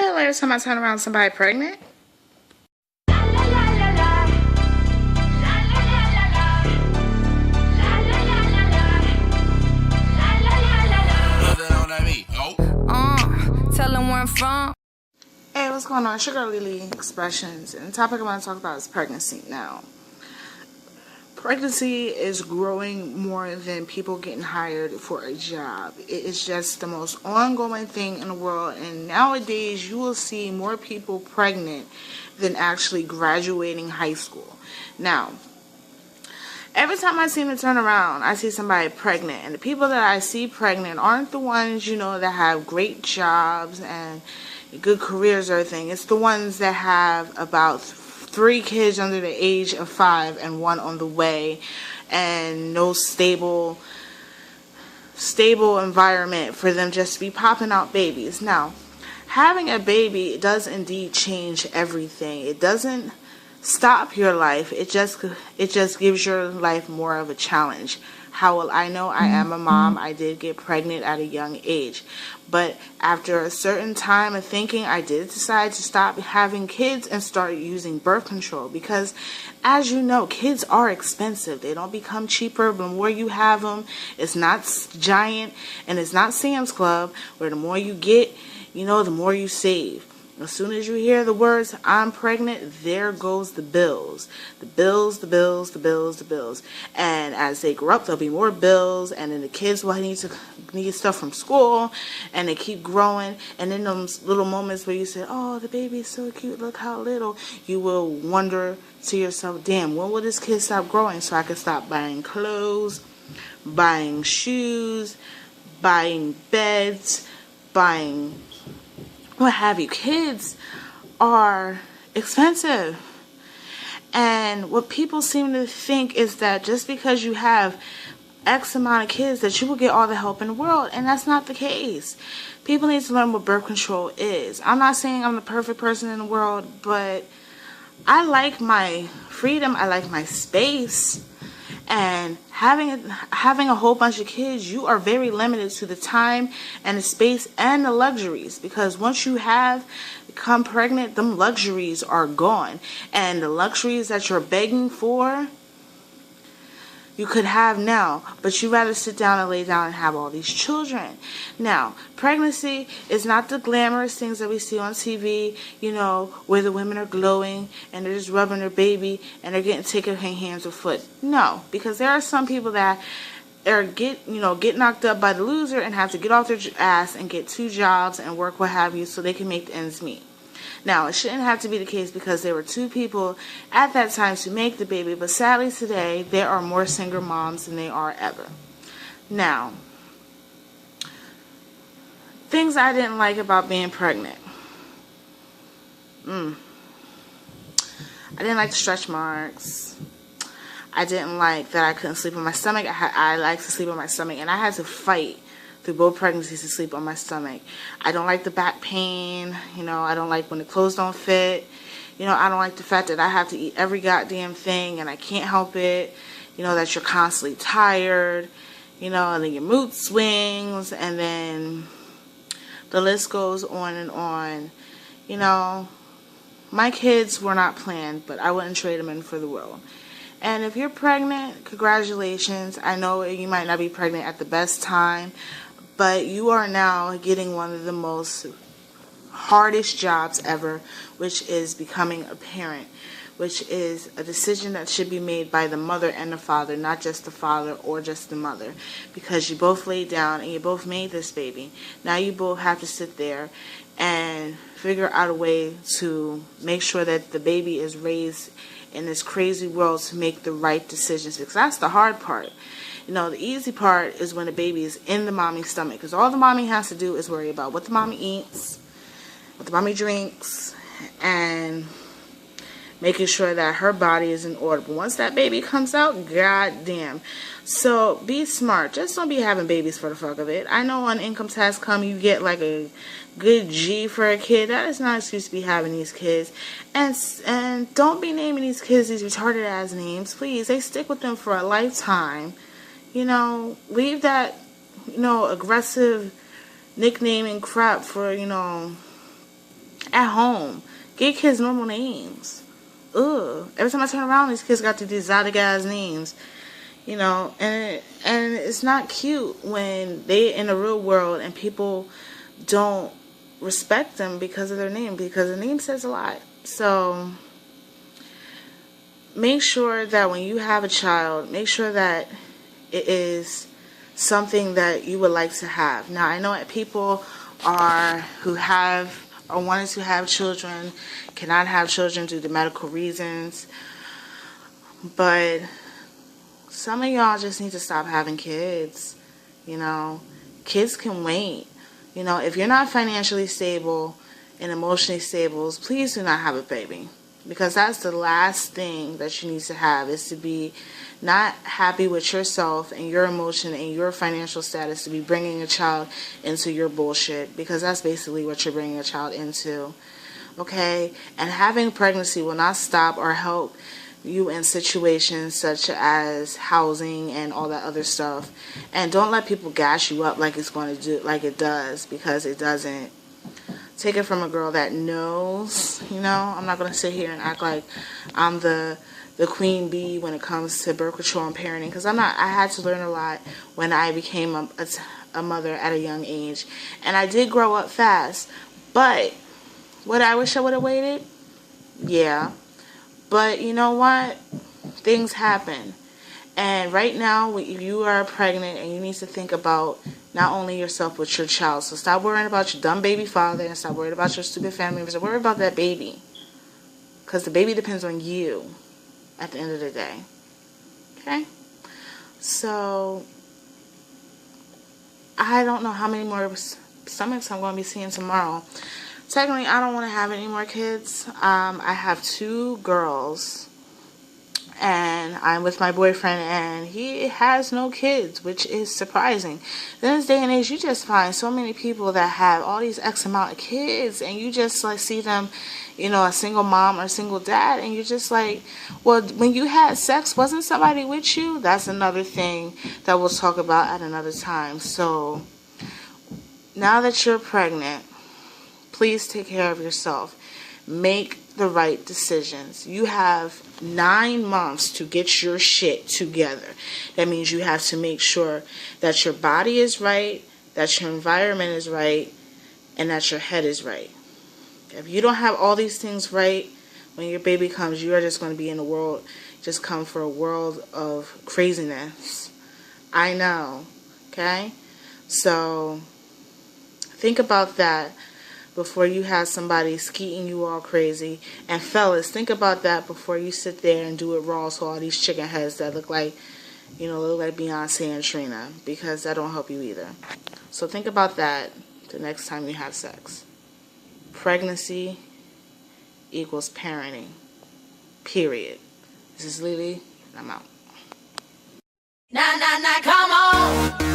hell every time I turn around somebody pregnant? Tell them where I'm from. Hey, what's going on? Sugar Lily Expressions, and the topic I want to talk about is pregnancy. Now, pregnancy is growing more than people getting hired for a job. It is just the most ongoing thing in the world, and nowadays you will see more people pregnant than actually graduating high school. Now, every time I seem to turn around, I see somebody pregnant, and the people that I see pregnant aren't the ones, that have great jobs and good careers or everything. It's the ones that have about 3 kids under the age of 5 and 1 on the way, and no stable environment for them just to be popping out babies. Now, having a baby does indeed change everything. It doesn't stop your life. It just gives your life more of a challenge. How will I know? I am a mom. I did get pregnant at a young age. But after a certain time of thinking, I did decide to stop having kids and start using birth control. Because, as you know, kids are expensive. They don't become cheaper the more you have them. It's not Giant and it's not Sam's Club, where the more you get, the more you save. As soon as you hear the words, I'm pregnant, there goes the bills. The bills, the bills, the bills, the bills. And as they grow up, there'll be more bills, and then the kids will need stuff from school, and they keep growing. And in those little moments where you say, oh, the baby's so cute, look how little, you will wonder to yourself, damn, when will this kid stop growing so I can stop buying clothes, buying shoes, buying beds, buying what have you. Kids are expensive. And what people seem to think is that just because you have X amount of kids that you will get all the help in the world. And that's not the case. People need to learn what birth control is. I'm not saying I'm the perfect person in the world, but I like my freedom. I like my space. And having a whole bunch of kids, you are very limited to the time and the space and the luxuries. Because once you have become pregnant, them luxuries are gone. And the luxuries that you're begging for, you could have now, but you rather sit down and lay down and have all these children. Now, pregnancy is not the glamorous things that we see on TV, where the women are glowing and they're just rubbing their baby and they're getting taken hands or foot. No, because there are some people that get knocked up by the loser and have to get off their ass and get 2 jobs and work what have you so they can make the ends meet. Now, it shouldn't have to be the case because there were 2 people at that time to make the baby, but sadly today, there are more single moms than they are ever. Now, things I didn't like about being pregnant. I didn't like the stretch marks. I didn't like that I couldn't sleep on my stomach. I like to sleep on my stomach, and I had to fight through both pregnancies to sleep on my stomach. I don't like the back pain. I don't like when the clothes don't fit. I don't like the fact that I have to eat every goddamn thing and I can't help it. That you're constantly tired. And then your mood swings, and then the list goes on and on. My kids were not planned, but I wouldn't trade them in for the world. And if you're pregnant, congratulations. I know you might not be pregnant at the best time, but you are now getting one of the most hardest jobs ever, which is becoming a parent, which is a decision that should be made by the mother and the father, not just the father or just the mother, because you both laid down and you both made this baby. Now you both have to sit there and figure out a way to make sure that the baby is raised in this crazy world to make the right decisions, because that's the hard part. The easy part is when the baby is in the mommy's stomach, because all the mommy has to do is worry about what the mommy eats, what the mommy drinks, and making sure that her body is in order. But once that baby comes out, goddamn. So be smart. Just don't be having babies for the fuck of it. I know on income tax come you get like a good G for a kid. That is not an excuse to be having these kids. And don't be naming these kids these retarded ass names. Please, they stick with them for a lifetime. Leave that, aggressive nicknaming crap for, at home. Give kids normal names. Ugh. Every time I turn around, these kids got these exotic ass names. You know, and it's not cute when they in the real world and people don't respect them because of their name, because the name says a lot. So make sure that when you have a child, make sure that it is something that you would like to have. Now, I know that people who have or wanted to have children cannot have children due to medical reasons, but some of y'all just need to stop having kids. You know, kids can wait. You know, if you're not financially stable and emotionally stable, please do not have a baby. Because that's the last thing that you need to have, is to be not happy with yourself and your emotion and your financial status, to be bringing a child into your bullshit. Because that's basically what you're bringing a child into. Okay? And having pregnancy will not stop or help you in situations such as housing and all that other stuff. And don't let people gas you up like it's going to do, like it does, because it doesn't. Take it from a girl that knows, you know. I'm not going to sit here and act like I'm the queen bee when it comes to birth control and parenting, because I'm not. I had to learn a lot when I became a mother at a young age. And I did grow up fast. But would I wish I would have waited? Yeah. But you know what? Things happen. And right now, you are pregnant and you need to think about not only yourself but your child. So stop worrying about your dumb baby father and stop worrying about your stupid family members. Worry about that baby. Because the baby depends on you at the end of the day. Okay? So, I don't know how many more stomachs I'm going to be seeing tomorrow. Technically, I don't want to have any more kids. I have 2 girls. And I'm with my boyfriend, and he has no kids, which is surprising. In this day and age, you just find so many people that have all these X amount of kids, and you just like see them, you know, a single mom or a single dad, and you're just like, well, when you had sex, wasn't somebody with you? That's another thing that we'll talk about at another time. So now that you're pregnant, please take care of yourself. Make the right decisions. You have 9 months to get your shit together. That means you have to make sure that your body is right, that your environment is right, and that your head is right. If you don't have all these things right, when your baby comes, you are just going to be in a world, just come for a world of craziness. I know. Okay? So, think about that before you have somebody skeeting you all crazy. And fellas, think about that before you sit there and do it raw to all these chicken heads that look like, you know, look like Beyonce and Trina, because that don't help you either. So think about that the next time you have sex. Pregnancy equals parenting. Period. This is Lily, and I'm out. Nah, nah, nah, come on.